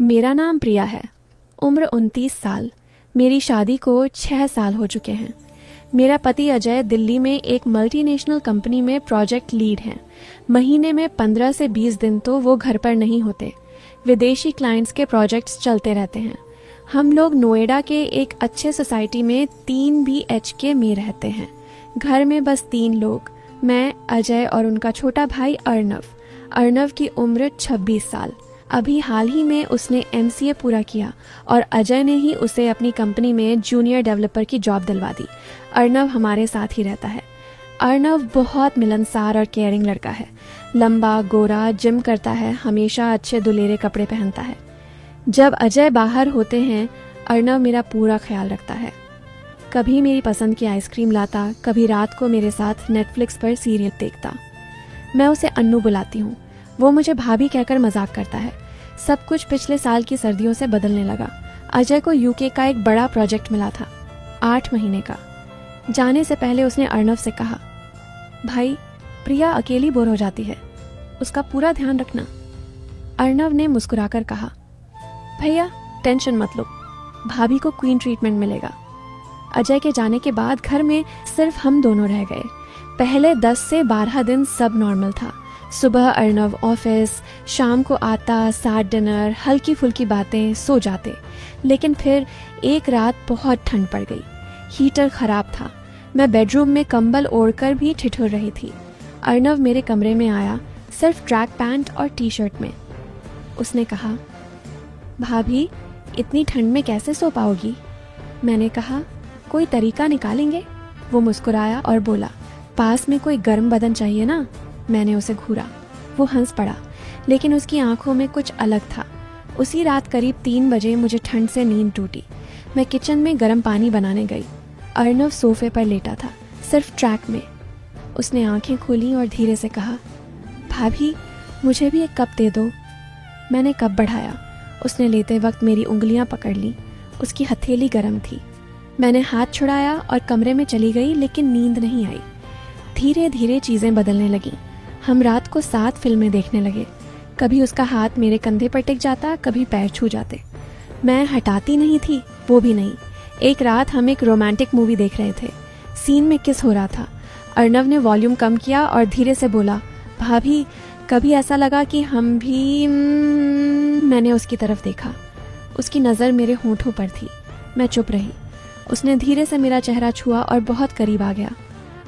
मेरा नाम प्रिया है। उम्र 29 साल। मेरी शादी को 6 साल हो चुके हैं। मेरा पति अजय दिल्ली में एक मल्टीनेशनल कंपनी में प्रोजेक्ट लीड हैं। महीने में 15 से 20 दिन तो वो घर पर नहीं होते। विदेशी क्लाइंट्स के प्रोजेक्ट्स चलते रहते हैं। हम लोग नोएडा के एक अच्छे सोसाइटी में 3 BHK में रहते हैं। घर में बस 3 लोग, मैं, अजय और उनका छोटा भाई अर्नव। अर्नव की उम्र 26 साल। अभी हाल ही में उसने MCA पूरा किया और अजय ने ही उसे अपनी कंपनी में जूनियर डेवलपर की जॉब दिलवा दी। अर्नव हमारे साथ ही रहता है। अर्नव बहुत मिलनसार और केयरिंग लड़का है। लंबा, गोरा, जिम करता है, हमेशा अच्छे दुलेरे कपड़े पहनता है। जब अजय बाहर होते हैं, अर्नव मेरा पूरा ख्याल रखता है। कभी मेरी पसंद की आइसक्रीम लाता, कभी रात को मेरे साथ नेटफ्लिक्स पर सीरियल देखता। मैं उसे अन्नू बुलाती हूँ। वो मुझे भाभी कहकर मजाक करता है। सब कुछ पिछले साल की सर्दियों से बदलने लगा। अजय को UK का एक बड़ा प्रोजेक्ट मिला था, 8 महीने का। जाने से पहले उसने अर्नव से कहा, भाई, प्रिया अकेली बोर हो जाती है, उसका पूरा ध्यान रखना। अर्नव ने मुस्कुराकर कहा, भैया टेंशन मत लो, भाभी को क्वीन ट्रीटमेंट मिलेगा। अजय के जाने के बाद घर में सिर्फ हम दोनों रह गए। पहले 10 से 12 दिन सब नॉर्मल था। सुबह अर्नव ऑफिस, शाम को आता, साथ डिनर, हल्की फुल्की बातें, सो जाते। लेकिन फिर एक रात बहुत ठंड पड़ गई। हीटर खराब था। मैं बेडरूम में कंबल ओढ़कर भी ठिठुर रही थी। अर्नव मेरे कमरे में आया, सिर्फ ट्रैक पैंट और T-शर्ट में। उसने कहा, भाभी, इतनी ठंड में कैसे सो पाओगी? मैंने कहा, कोई तरीका निकालेंगे। वो मुस्कुराया और बोला, पास में कोई गर्म बदन चाहिए ना। मैंने उसे घूरा। वो हंस पड़ा, लेकिन उसकी आंखों में कुछ अलग था। उसी रात करीब 3 बजे मुझे ठंड से नींद टूटी। मैं किचन में गर्म पानी बनाने गई। अर्नव सोफे पर लेटा था, सिर्फ ट्रैक में। उसने आंखें खोली और धीरे से कहा, भाभी, मुझे भी एक कप दे दो। मैंने कप बढ़ाया। उसने लेते वक्त मेरी उंगलियां पकड़ ली। उसकी हथेली गर्म थी। मैंने हाथ छुड़ाया और कमरे में चली गई, लेकिन नींद नहीं आई। धीरे धीरे चीज़ें बदलने लगीं। हम रात को साथ फिल्में देखने लगे। कभी उसका हाथ मेरे कंधे पर टिक जाता, कभी पैर छू जाते। मैं हटाती नहीं थी, वो भी नहीं। एक रात हम एक रोमांटिक मूवी देख रहे थे। सीन में किस हो रहा था। अर्नव ने वॉल्यूम कम किया और धीरे से बोला, भाभी, कभी ऐसा लगा कि हम भी। मैंने उसकी तरफ देखा। उसकी नज़र मेरे होंठों पर थी। मैं चुप रही। उसने धीरे से मेरा चेहरा छुआ और बहुत करीब आ गया।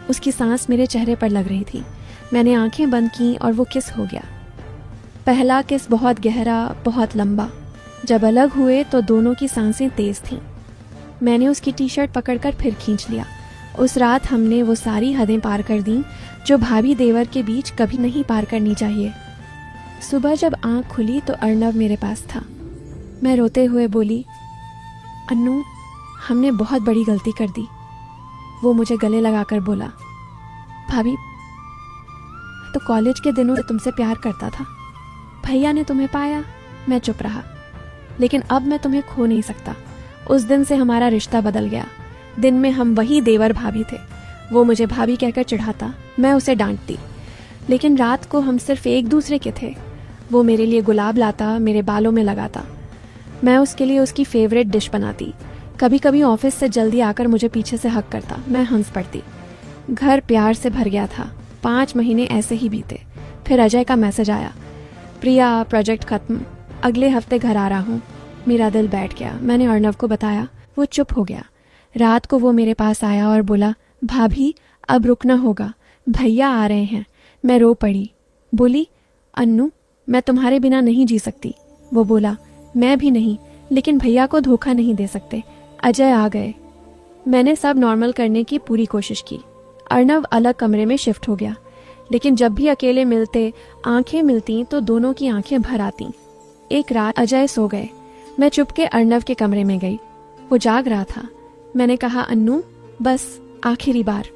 उसकी सांस मेरे चेहरे पर लग रही थी। मैंने आंखें बंद की और वो किस हो गया। पहला किस बहुत गहरा, बहुत लंबा। जब अलग हुए तो दोनों की सांसें तेज थीं। मैंने उसकी T-शर्ट पकड़कर फिर खींच लिया। उस रात हमने वो सारी हदें पार कर दी जो भाभी देवर के बीच कभी नहीं पार करनी चाहिए। सुबह जब आंख खुली तो अर्नव मेरे पास था। मैं रोते हुए बोली, अन्नू, हमने बहुत बड़ी गलती कर दी। वो मुझे गले लगाकर बोला, भाभी, तो कॉलेज के दिनों से तुमसे प्यार करता था। भैया ने तुम्हें पाया। मैं चुप रहा। लेकिन अब मैं तुम्हें खो नहीं सकता। उस दिन से हमारा रिश्ता बदल गया। दिन में हम वही देवर भाभी थे। वो मुझे भाभी कहकर चिढ़ाता, मैं उसे डांटती। लेकिन रात को हम सिर्फ एक दूसरे के थे। वो मेरे लिए गुलाब लाता, मेरे बालों में लगाता। मैं उसके लिए उसकी फेवरेट डिश बनाती। कभी कभी ऑफिस से जल्दी आकर मुझे पीछे से हक करता। मैं हंस पड़ती। घर प्यार से भर गया था। 5 महीने ऐसे ही बीते। फिर अजय का मैसेज आया, प्रिया, प्रोजेक्ट खत्म, अगले हफ्ते घर आ रहा हूँ। मेरा दिल बैठ गया। मैंने अर्नव को बताया। वो चुप हो गया। रात को वो मेरे पास आया और बोला, भाभी, अब रुकना होगा, भैया आ रहे हैं। मैं रो पड़ी। बोली, अन्नू, मैं तुम्हारे बिना नहीं जी सकती। वो बोला, मैं भी नहीं, लेकिन भैया को धोखा नहीं दे सकते। अजय आ गए। मैंने सब नॉर्मल करने की पूरी कोशिश की। अर्नव अलग कमरे में शिफ्ट हो गया। लेकिन जब भी अकेले मिलते, आंखें मिलती तो दोनों की आंखें भर आती। एक रात अजय सो गए। मैं चुपके अर्नव के कमरे में गई। वो जाग रहा था। मैंने कहा, अन्नू, बस आखिरी बार।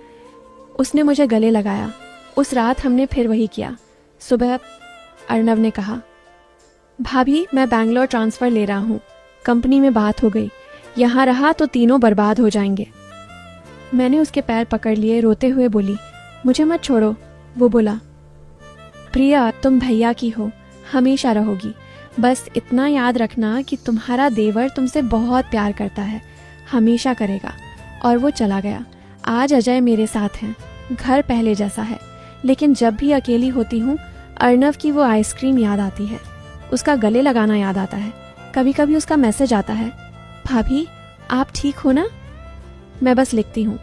उसने मुझे गले लगाया। उस रात हमने फिर वही किया। सुबह अर्नव ने कहा, भाभी, मैं बैंगलोर ट्रांसफ़र ले रहा हूँ। कंपनी में बात हो गई। यहाँ रहा तो तीनों बर्बाद हो जाएंगे। मैंने उसके पैर पकड़ लिए, रोते हुए बोली, मुझे मत छोड़ो। वो बोला, प्रिया, तुम भैया की हो, हमेशा रहोगी। बस इतना याद रखना कि तुम्हारा देवर तुमसे बहुत प्यार करता है, हमेशा करेगा। और वो चला गया। आज अजय मेरे साथ हैं। घर पहले जैसा है, लेकिन जब भी अकेली होती हूँ अर्नव की वो आइसक्रीम याद आती है, उसका गले लगाना याद आता है। कभी कभी उसका मैसेज आता है, भाभी आप ठीक हो ना? मैं बस लिखती हूँ,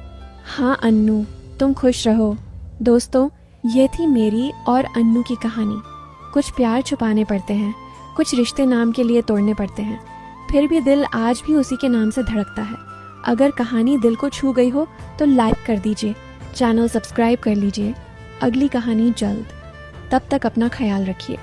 हाँ अन्नू तुम खुश रहो। दोस्तों, ये थी मेरी और अन्नू की कहानी। कुछ प्यार छुपाने पड़ते हैं, कुछ रिश्ते नाम के लिए तोड़ने पड़ते हैं, फिर भी दिल आज भी उसी के नाम से धड़कता है। अगर कहानी दिल को छू गई हो तो लाइक कर दीजिए, चैनल सब्सक्राइब कर लीजिए। अगली कहानी जल्द। तब तक अपना ख्याल रखिए।